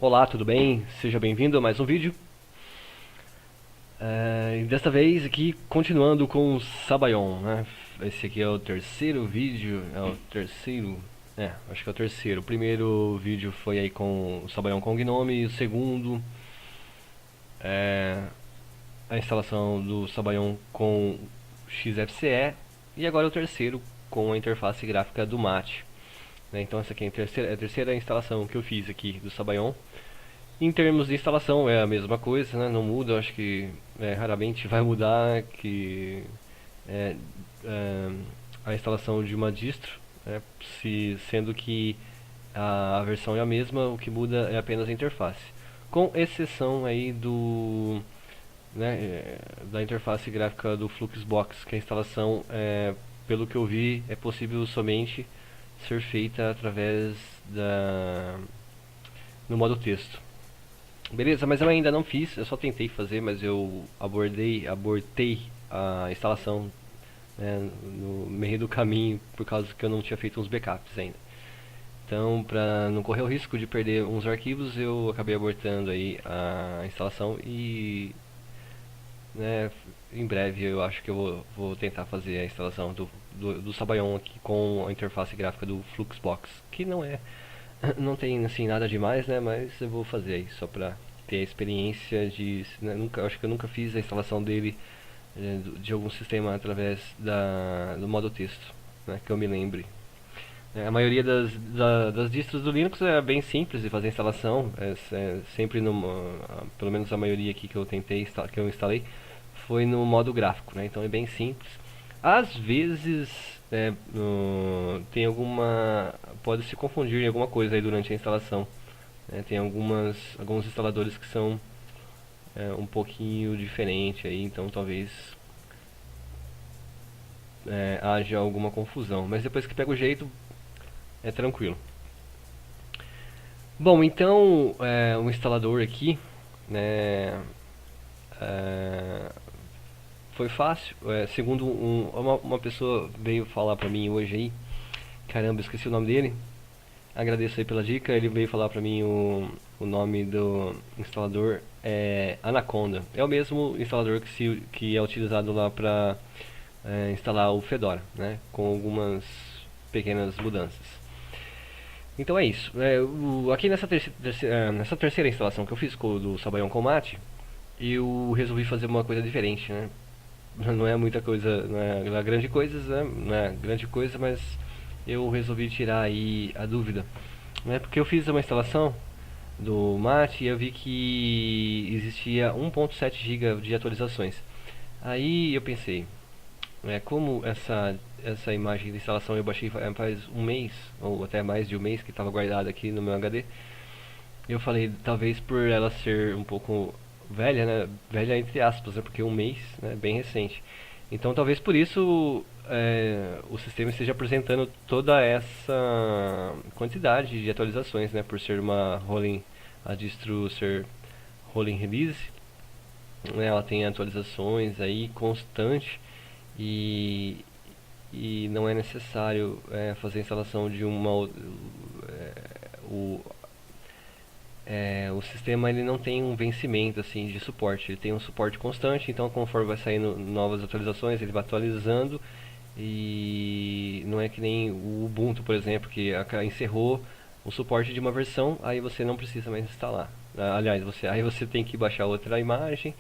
Olá, tudo bem? Seja bem-vindo a mais um vídeo. E desta vez aqui continuando com o Sabayon, né? Esse aqui é o terceiro vídeo, acho que é o terceiro. O primeiro vídeo foi aí com o Sabayon com Gnome, e o segundo é a instalação do Sabayon com XFCE, e agora o terceiro com a interface gráfica do Mate. Então essa aqui é a terceira instalação que eu fiz aqui do Sabayon. Em termos de instalação é a mesma coisa, né? Não muda, eu acho que raramente vai mudar é, é, a instalação de uma distro, né? Sendo que a versão é a mesma, o que muda é apenas a interface. Com exceção aí da interface gráfica do Fluxbox, que a instalação, pelo que eu vi, é possível somente ser feita através no modo texto. Beleza, mas eu ainda não fiz, eu só tentei fazer, mas eu abortei a instalação, né, no meio do caminho por causa que eu não tinha feito uns backups ainda. Então, para não correr o risco de perder uns arquivos, eu acabei abortando aí a instalação e, né, em breve eu acho que eu vou tentar fazer a instalação do Sabayon aqui com a interface gráfica do Fluxbox, que não tem assim nada demais, né? Mas eu vou fazer aí só pra ter a experiência de, né, acho que eu nunca fiz a instalação dele de algum sistema através do modo texto, né? Que eu me lembre. A maioria das distros do Linux é bem simples de fazer a instalação, sempre pelo menos a maioria aqui que eu que eu instalei, foi no modo gráfico, né? Então é bem simples. Às vezes tem pode se confundir em alguma coisa aí durante a instalação, né? Tem alguns instaladores que são um pouquinho diferente aí, então talvez haja alguma confusão. Mas depois que pega o jeito, é tranquilo. Bom, então o instalador aqui, né, é, foi fácil. Segundo uma pessoa veio falar pra mim hoje aí, caramba, esqueci o nome dele. Agradeço aí pela dica. Ele veio falar pra mim o nome do instalador é Anaconda. É o mesmo instalador que é utilizado lá pra instalar o Fedora, né, com algumas pequenas mudanças. Então é isso. Aqui nessa terceira instalação que eu fiz do Sabayon com Mate, eu resolvi fazer uma coisa diferente, né? Não é muita coisa, não é grande coisa, né? Não é grande coisa, mas eu resolvi tirar aí a dúvida, né? Porque eu fiz uma instalação do Mate e eu vi que existia 1.7 GB de atualizações. Aí eu pensei, como essa imagem de instalação eu baixei faz um mês, ou até mais de um mês, que estava guardada aqui no meu HD, eu falei, talvez por ela ser um pouco velha, né? Velha entre aspas, né? Porque um mês, né? Bem recente. Então talvez por isso o sistema esteja apresentando toda essa quantidade de atualizações, né? Por ser a distro ser rolling release, né? Ela tem atualizações aí constante e, e não é necessário fazer a instalação de o, o sistema ele não tem um vencimento assim de suporte, ele tem um suporte constante, então conforme vai saindo novas atualizações, ele vai atualizando e não é que nem o Ubuntu, por exemplo, que encerrou o suporte de uma versão, aí você não precisa mais instalar. Aliás, aí você tem que baixar outra imagem,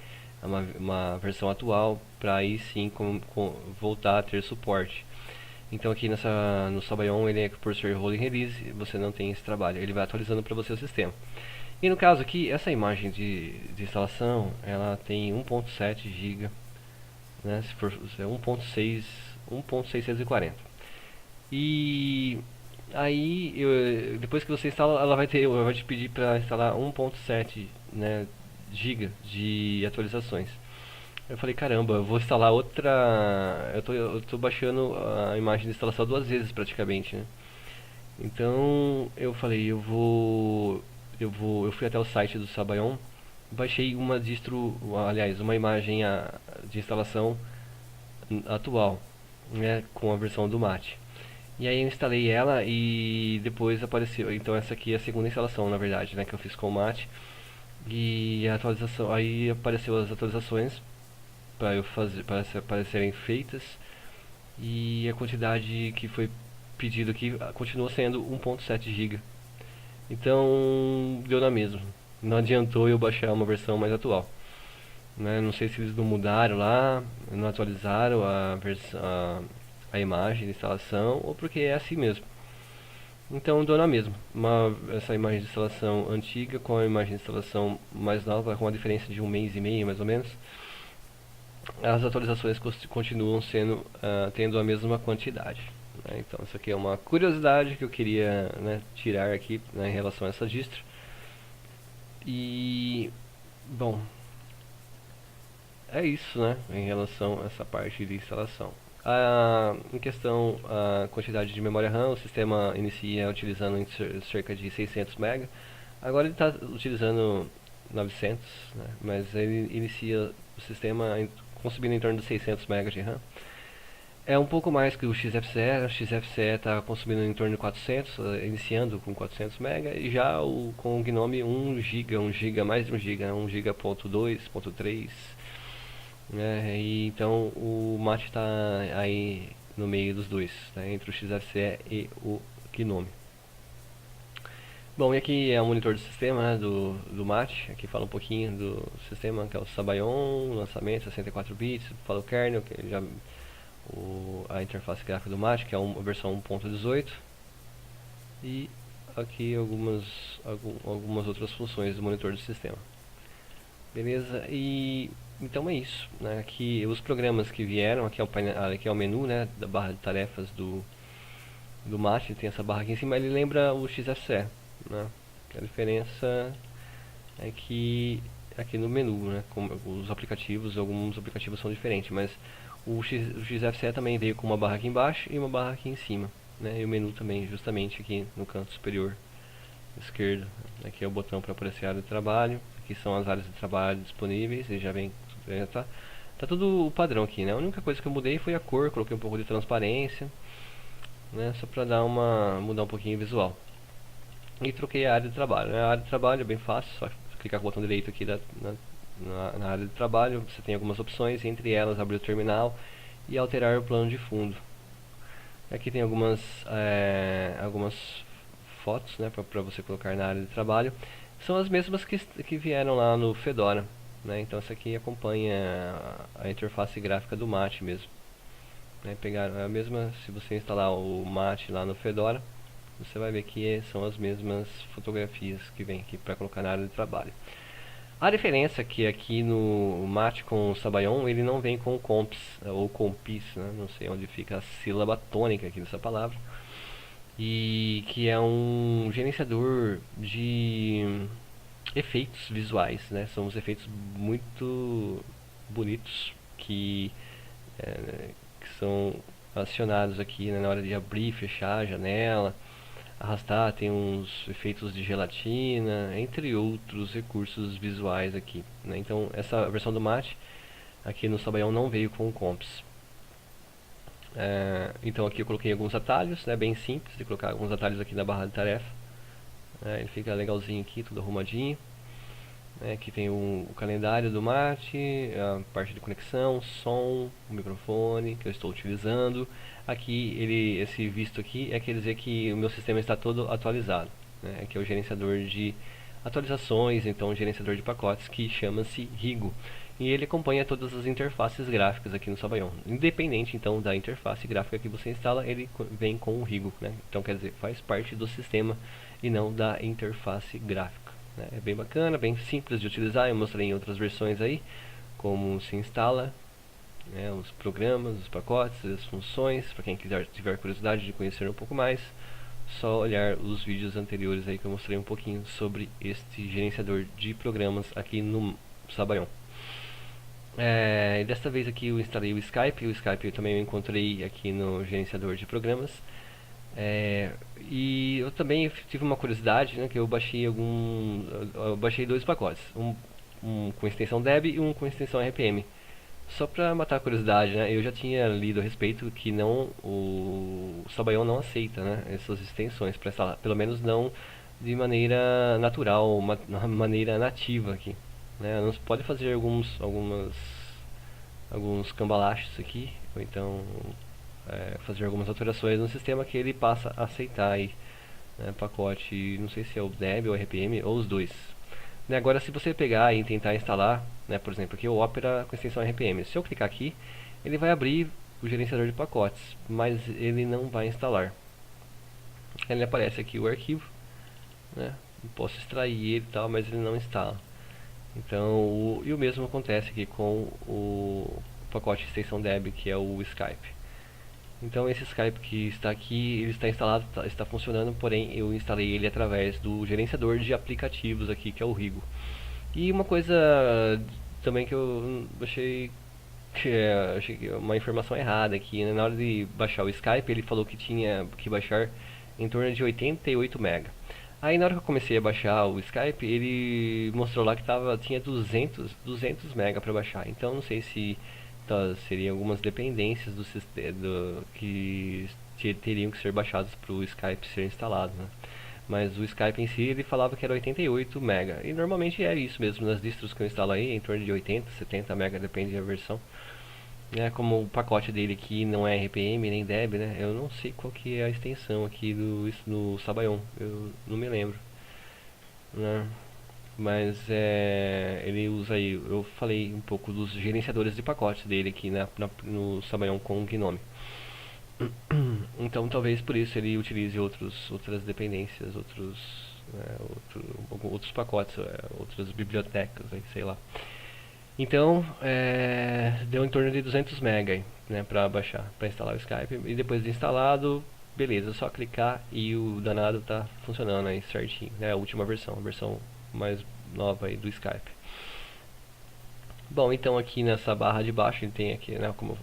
uma versão atual, para aí sim voltar a ter suporte. Então aqui no Sabayon, ele é por ser rolling release, você não tem esse trabalho, ele vai atualizando para você o sistema. E no caso aqui, essa imagem de instalação, ela tem 1.7 GB, né, se for 1.6, 1.640. E aí, depois que você instala, ela vai te pedir para instalar 1.7, né, GB de atualizações. Eu falei, caramba, eu vou instalar outra. Eu tô baixando a imagem de instalação duas vezes praticamente, né? Então eu falei, eu fui até o site do Sabayon, baixei uma distro, aliás, uma imagem de instalação atual, né, com a versão do Mate. E aí eu instalei ela e depois apareceu. Então essa aqui é a segunda instalação, na verdade, né, que eu fiz com o Mate. E a atualização, aí apareceu as atualizações para eu fazer, para serem feitas, e a quantidade que foi pedido aqui continua sendo 1.7 GB. Então deu na mesma. Não adiantou eu baixar uma versão mais atual, né? Não sei se eles não mudaram lá, não atualizaram a imagem de instalação, ou porque é assim mesmo. Então deu na mesma. Essa imagem de instalação antiga com a imagem de instalação mais nova, com uma diferença de um mês e meio mais ou menos. As atualizações continuam tendo a mesma quantidade, né? Então isso aqui é uma curiosidade que eu queria, né, tirar aqui, né, em relação a essa distro. E bom, é isso, né, em relação a essa parte de instalação. Em questão a quantidade de memória RAM, o sistema inicia utilizando cerca de 600 MB. Agora ele está utilizando 900, né, mas ele inicia o sistema consumindo em torno de 600 MB de RAM. É um pouco mais que o XFCE está consumindo em torno de 400, iniciando com 400 MB, e já com o Gnome 1 GB, 1 GB, mais de 1 GB, 1 GB.2, .3, né? E então o Mate está aí no meio dos dois, né? Entre o XFCE e o Gnome. Bom, e aqui é o monitor do sistema, né, do Mate. Aqui fala um pouquinho do sistema, que é o Sabayon, lançamento 64 bits, fala o kernel, que já a interface gráfica do Mate, que é a versão 1.18, e aqui algumas outras funções do monitor do sistema. Beleza? E então é isso, né? Aqui os programas que vieram, aqui é o menu, né, da barra de tarefas do Mate, tem essa barra aqui em cima, ele lembra o XFCE, né? A diferença é que aqui no menu, né, os aplicativos, alguns aplicativos são diferentes, mas o XFCE também veio com uma barra aqui embaixo e uma barra aqui em cima, né? E o menu também, justamente aqui no canto superior esquerdo. Aqui é o botão para aparecer a área de trabalho. Aqui são as áreas de trabalho disponíveis. E já vem, tá tudo o padrão aqui, né? A única coisa que eu mudei foi a cor, coloquei um pouco de transparência, né? Só para mudar um pouquinho o visual. E troquei a área de trabalho, né? A área de trabalho é bem fácil, só clicar com o botão direito aqui na área de trabalho. Você tem algumas opções, entre elas abrir o terminal e alterar o plano de fundo. Aqui tem algumas fotos, né, para você colocar na área de trabalho. São as mesmas que vieram lá no Fedora, né? Então essa aqui acompanha a interface gráfica do Mate mesmo, né? Pegar a mesma, se você instalar o Mate lá no Fedora, você vai ver que são as mesmas fotografias que vem aqui para colocar na área de trabalho. A diferença é que aqui no Mate com o Sabayon, ele não vem com comps ou compis, né? Não sei onde fica a sílaba tônica aqui dessa palavra, e que é um gerenciador de efeitos visuais, né? São uns efeitos muito bonitos que são acionados aqui, né, na hora de abrir e fechar a janela, arrastar, tem uns efeitos de gelatina, entre outros recursos visuais aqui, né? Então essa versão do Mate aqui no Sabayon não veio com comps. Então aqui eu coloquei alguns atalhos, né, bem simples de colocar alguns atalhos aqui na barra de tarefa. Ele fica legalzinho aqui, tudo arrumadinho. Aqui tem o calendário do Mate, a parte de conexão, som, o microfone que eu estou utilizando. Aqui esse visto aqui quer dizer que o meu sistema está todo atualizado, né? Aqui é o gerenciador de atualizações, então o gerenciador de pacotes, que chama-se Rigo. E ele acompanha todas as interfaces gráficas aqui no Sabayon. Independente então da interface gráfica que você instala, ele vem com o Rigo, né? Então quer dizer, faz parte do sistema e não da interface gráfica, né? É bem bacana, bem simples de utilizar. Eu mostrei em outras versões aí como se instala, né, os programas, os pacotes, as funções. Para quem tiver curiosidade de conhecer um pouco mais, só olhar os vídeos anteriores aí que eu mostrei um pouquinho sobre este gerenciador de programas aqui no Sabayon. Desta vez aqui eu instalei o Skype eu também encontrei aqui no gerenciador de programas. E eu também tive uma curiosidade, né, que eu baixei dois pacotes, um com extensão Deb e um com extensão RPM, Só pra matar a curiosidade, né? Eu já tinha lido a respeito que não o Sabayon não aceita, né, essas extensões para instalar, pelo menos não de maneira natural, maneira nativa aqui, né? Não se pode fazer alguns cambalachos aqui, ou então fazer algumas alterações no sistema que ele passa a aceitar aí, né, pacote, não sei se é o Debian ou RPM ou os dois. Né, agora, se você pegar e tentar instalar, né, por exemplo, aqui o Opera com extensão RPM, se eu clicar aqui, ele vai abrir o gerenciador de pacotes, mas ele não vai instalar. Ele aparece aqui o arquivo, né, eu posso extrair ele e tal, mas ele não instala. Então, e o mesmo acontece aqui com o pacote de extensão Debian, que é o Skype. Então esse Skype que está aqui, ele está instalado, está funcionando, porém eu instalei ele através do gerenciador de aplicativos aqui, que é o Rigo. E uma coisa também que eu achei que uma informação errada aqui, né? Na hora de baixar o Skype, ele falou que tinha que baixar em torno de 88 MB. Aí na hora que eu comecei a baixar o Skype, ele mostrou lá que tinha 200 MB para baixar. Então não sei se seriam algumas dependências do sistema que teriam que ser baixadas para o Skype ser instalado, né? Mas o Skype em si, ele falava que era 88 MB. E normalmente é isso mesmo, nas distros que eu instalo aí, em torno de 80, 70 MB, depende da versão. Né, como o pacote dele aqui não é RPM nem Deb, né? Eu não sei qual que é a extensão aqui no Sabayon, eu não me lembro, né? Mas ele usa aí, eu falei um pouco dos gerenciadores de pacotes dele aqui no Sabayon com o Gnome. Então talvez por isso ele utilize outras dependências, outros pacotes, outras bibliotecas, aí, sei lá. Então deu em torno de 200 MB, né, para baixar, para instalar o Skype. E depois de instalado, beleza, só clicar e o danado tá funcionando aí certinho. É a última versão, a versão mais nova aí do Skype. Bom, então aqui nessa barra de baixo ele tem aqui, né, como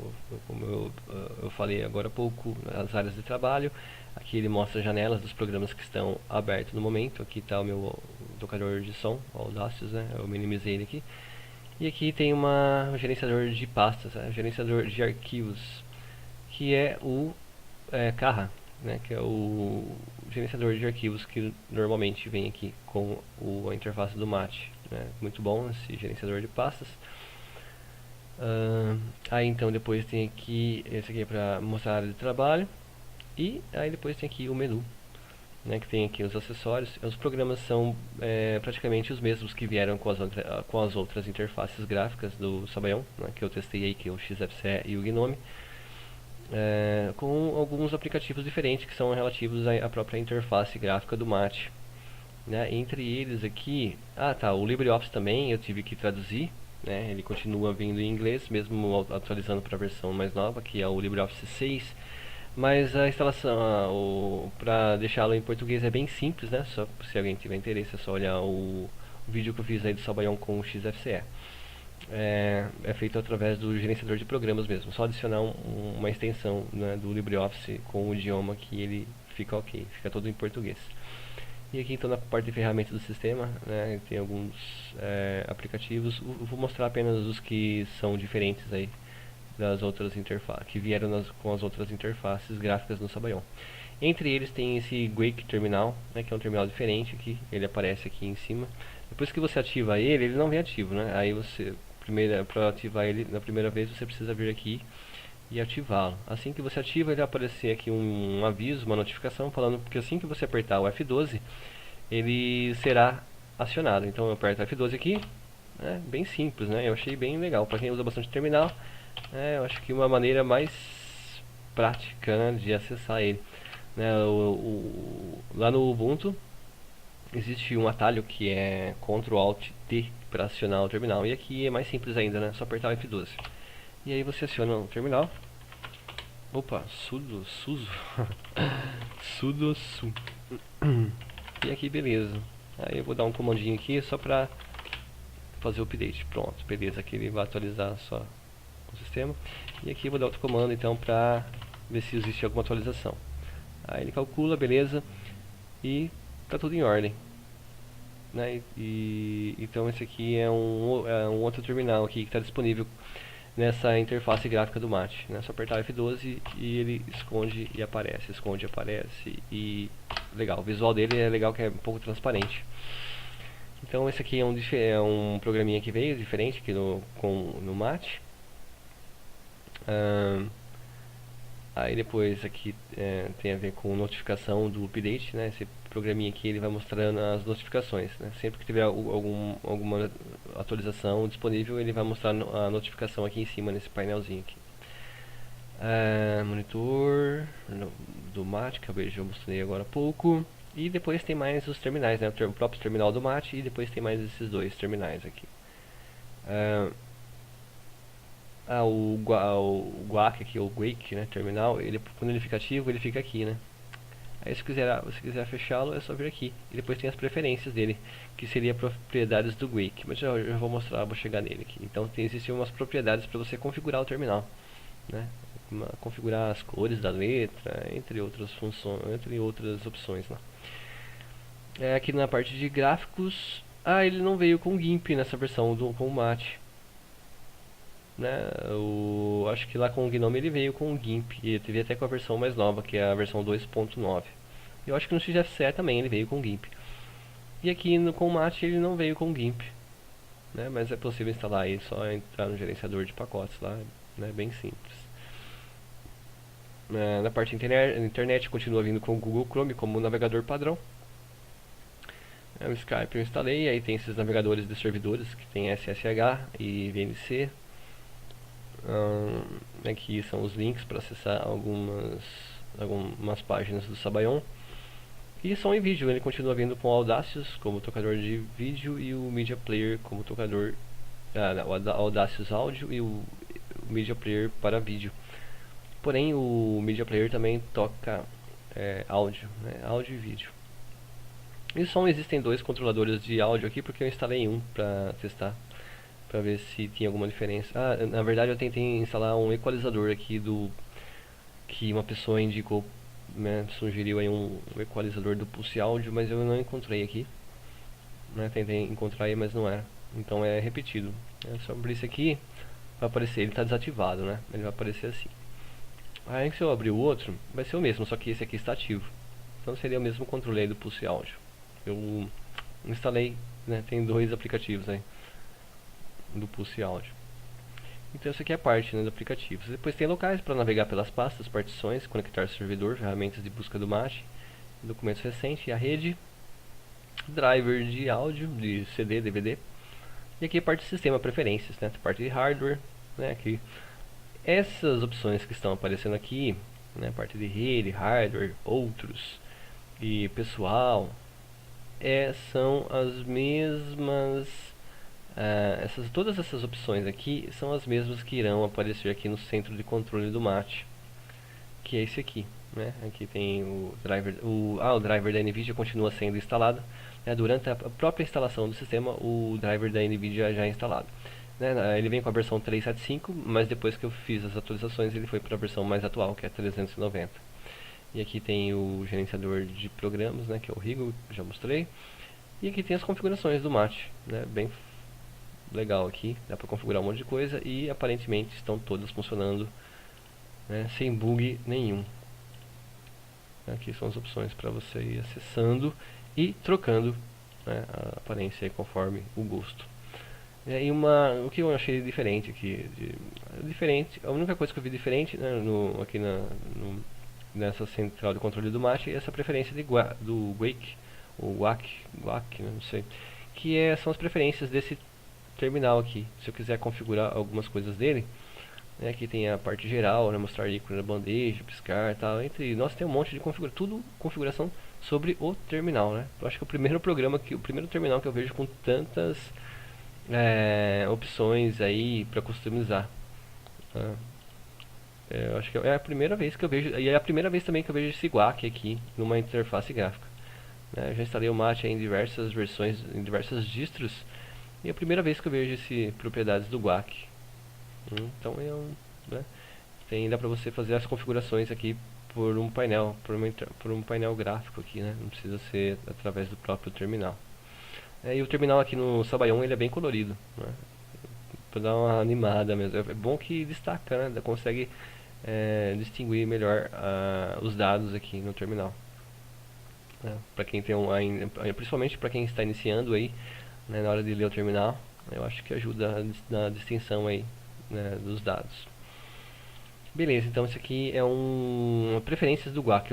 eu falei agora há pouco, as áreas de trabalho. Aqui ele mostra as janelas dos programas que estão abertos no momento. Aqui está o meu tocador de som, o Audacity, né, eu minimizei ele aqui. E aqui tem um gerenciador de pastas, gerenciador de arquivos, que é o Caja, né, que é o gerenciador de arquivos que normalmente vem aqui com a interface do Mate. Né. Muito bom esse gerenciador de pastas. Aí então depois tem aqui, esse aqui é para mostrar a área de trabalho. E aí depois tem aqui o menu, né, que tem aqui os acessórios. Os programas são praticamente os mesmos que vieram com as outras interfaces gráficas do Sabayon, né, que eu testei aí, que é o XFCE e o Gnome, com alguns aplicativos diferentes que são relativos à própria interface gráfica do Mate. Né. Entre eles aqui, o LibreOffice também eu tive que traduzir, né, ele continua vindo em inglês, mesmo atualizando para a versão mais nova, que é o LibreOffice 6. Mas a instalação, para deixá-lo em português é bem simples, né? Só se alguém tiver interesse é só olhar o vídeo que eu fiz aí do Sabayon com o XFCE. É feito através do gerenciador de programas mesmo, só adicionar uma extensão, né, do LibreOffice com o idioma que ele fica ok, fica todo em português. E aqui então na parte de ferramentas do sistema, né, tem alguns aplicativos. Eu vou mostrar apenas os que são diferentes aí das outras interfaces, que vieram com as outras interfaces gráficas no Sabayon. Entre eles tem esse Wake Terminal, né, que é um terminal diferente aqui, ele aparece aqui em cima. Depois que você ativa ele não vem ativo, né? Aí para ativar ele na primeira vez você precisa vir aqui e ativá-lo. Assim que você ativa, ele vai aparecer aqui um aviso, uma notificação falando que assim que você apertar o F12, ele será acionado. Então eu aperto F12 aqui, bem simples, né? Eu achei bem legal para quem usa bastante terminal. Eu acho que uma maneira mais prática, né, de acessar ele. Né, lá no Ubuntu existe um atalho que é Ctrl Alt T para acionar o terminal. E aqui é mais simples ainda, né? Só apertar o F12. E aí você aciona o terminal. Opa, sudo su. E aqui beleza. Aí eu vou dar um comandinho aqui só para fazer o update. Pronto, beleza. Aqui ele vai atualizar só o sistema. E aqui eu vou dar outro comando então para ver se existe alguma atualização. Aí ele calcula, beleza, e tá tudo em ordem, né? Então esse aqui é um outro terminal aqui que está disponível nessa interface gráfica do Mate, né? Só apertar F12 e ele esconde e aparece, esconde e aparece, e legal, o visual dele é legal, que é um pouco transparente. Então esse aqui é um programinha que veio diferente aqui no Mate. Aí depois aqui tem a ver com notificação do update, né? Esse programinha aqui ele vai mostrando as notificações, né? Sempre que tiver alguma atualização disponível, ele vai mostrar a notificação aqui em cima nesse painelzinho aqui. Monitor do Mate, que eu mostrei agora há pouco. E depois tem mais os terminais, né? O próprio terminal do Mate, e depois tem mais esses dois terminais aqui. O Guac aqui, o Guake, né, terminal, quando ele fica ativo, ele fica aqui, né. Aí se quiser fechá-lo, é só vir aqui. E depois tem as preferências dele, que seria propriedades do Guake, mas já vou mostrar, vou chegar nele aqui. Então existem umas propriedades para você configurar o terminal, né. Configurar as cores da letra, entre outras funções, entre outras opções lá. Aqui na parte de gráficos, ele não veio com GIMP nessa versão com o Mate. Né, acho que lá com o Gnome ele veio com o GIMP, e teve até com a versão mais nova, que é a versão 2.9. Eu acho que no XFCE também ele veio com GIMP. E aqui com o Mate ele não veio com GIMP, né, mas é possível instalar aí, só entrar no gerenciador de pacotes lá, né, bem simples. Na parte internet continua vindo com o Google Chrome como navegador padrão. O Skype eu instalei, aí tem esses navegadores de servidores que tem SSH e VNC. Aqui são os links para acessar algumas páginas do Sabayon. E som em vídeo, ele continua vindo com o Audacious como tocador de vídeo e o Media Player como tocador, o Audacious áudio e o Media Player para vídeo. Porém o Media Player também toca áudio, né, áudio e vídeo. E som, existem dois controladores de áudio aqui, porque eu instalei um para testar, para ver se tinha alguma diferença. Na verdade eu tentei instalar um equalizador aqui que uma pessoa indicou, né, sugeriu aí um equalizador do Pulse Áudio, mas eu não encontrei aqui, né, tentei encontrar aí, mas não é. Então é repetido. Só abrir isso aqui, vai aparecer, ele está desativado, né? Ele vai aparecer assim. Aí se eu abrir o outro, vai ser o mesmo, só que esse aqui está ativo. Então seria o mesmo controle aí do Pulse Áudio. Eu instalei, né, tem dois aplicativos aí do Pulse Áudio. Então essa aqui é a parte, né, do aplicativo. Depois tem locais para navegar pelas pastas, partições, conectar servidor, ferramentas de busca do Mate, documentos recentes e a rede, driver de áudio, de CD, DVD. E aqui a parte de sistema, preferências, né, a parte de hardware, né, aqui. Essas opções que estão aparecendo aqui, né, a parte de rede, hardware, outros e pessoal, são as mesmas. Todas essas opções aqui são as mesmas que irão aparecer aqui no centro de controle do Mate, que é esse aqui, né? Aqui tem o driver, o driver da NVIDIA continua sendo instalado, né? Durante a própria instalação do sistema, o driver da NVIDIA já é instalado, né? Ele vem com a versão 3.7.5, mas depois que eu fiz as atualizações ele foi para a versão mais atual, que é 390. E aqui tem o gerenciador de programas, né, que é o Rigo, já mostrei. E aqui tem as configurações do Mate, né, bem legal aqui, dá para configurar um monte de coisa e aparentemente estão todas funcionando, né, sem bug nenhum. Aqui são as opções para você ir acessando e trocando, né, a aparência aí conforme o gosto. E o que eu achei diferente aqui, a única coisa que eu vi diferente, né, aqui nessa central de controle do Mate é essa preferência do Guake, ou Guac, né, não sei, que são as preferências desse terminal aqui. Se eu quiser configurar algumas coisas dele, né, aqui tem a parte geral, né, mostrar ícone na bandeja, piscar, tal, nossa, tem um monte de configuração sobre o terminal, né? Eu acho que o primeiro terminal que eu vejo com tantas opções aí para customizar. Eu acho que é a primeira vez que eu vejo, e é a primeira vez também que eu vejo esse Guac aqui numa interface gráfica. Eu já instalei o Mate em diversas versões, em diversas distros, e é a primeira vez que eu vejo esse propriedades do Guac. Então dá para você fazer as configurações aqui por um painel, por um painel gráfico aqui, né? Não precisa ser através do próprio terminal. E o terminal aqui no Sabayon ele é bem colorido, né? para dar uma animada mesmo. É bom que destaca, né? Consegue distinguir melhor os dados aqui no terminal. Para quem tem principalmente para quem está iniciando aí, né, na hora de ler o terminal, eu acho que ajuda na distinção aí, né, dos dados. Beleza, então isso aqui é preferências do Guac.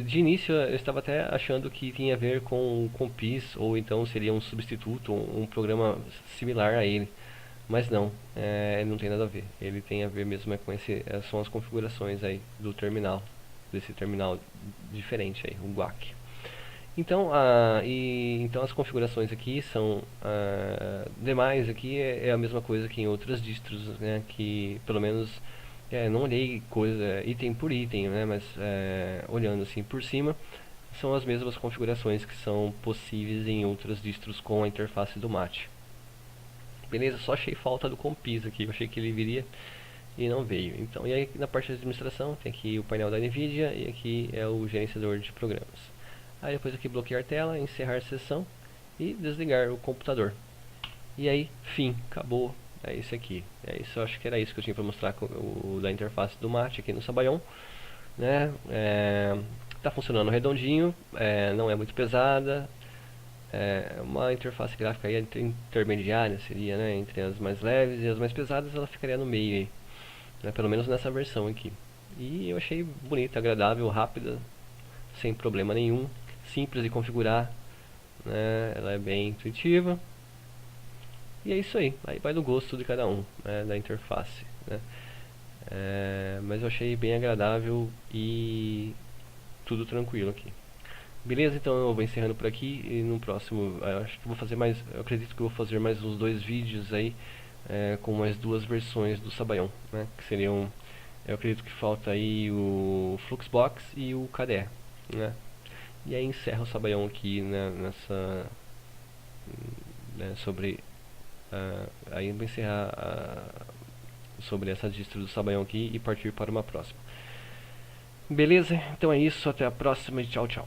De início eu estava até achando que tinha a ver com o PIS, ou então seria um substituto, um programa similar a ele. Mas não, não tem nada a ver. Ele tem a ver mesmo com são as configurações aí do terminal, desse terminal diferente aí, o Guac. Então, então as configurações aqui são demais aqui é a mesma coisa que em outras distros, né? Que pelo menos não olhei coisa item por item, né? Mas olhando assim por cima, são as mesmas configurações que são possíveis em outras distros com a interface do Mate. Beleza? Só achei falta do Compiz aqui. Eu achei que ele viria e não veio. Então, e aí na parte de administração tem aqui o painel da NVIDIA e aqui é o gerenciador de programas. Aí depois aqui bloquear tela, encerrar sessão e desligar o computador. E aí, fim, acabou. É isso aqui. É isso, eu acho que era isso que eu tinha para mostrar da interface do Mate aqui no Sabayon, né? Tá funcionando redondinho, não é muito pesada. Uma interface gráfica aí intermediária seria, né, entre as mais leves e as mais pesadas, ela ficaria no meio aí, né, pelo menos nessa versão aqui. E eu achei bonita, agradável, rápida, sem problema nenhum, simples de configurar, né, ela é bem intuitiva. E é isso aí vai do gosto de cada um, né, da interface, né. Mas eu achei bem agradável e tudo tranquilo aqui. Beleza, então eu vou encerrando por aqui e no próximo, acho que vou fazer mais, eu acredito que eu vou fazer mais uns 2 vídeos aí com mais 2 versões do Sabayon, né, que seriam, eu acredito que falta aí o Fluxbox e o KDE, né, e aí encerra o Sabayon aqui, né, né, sobre, aí eu vou encerrar sobre essa distro do Sabayon aqui e partir para uma próxima. Beleza, então é isso, até a próxima e tchau, tchau.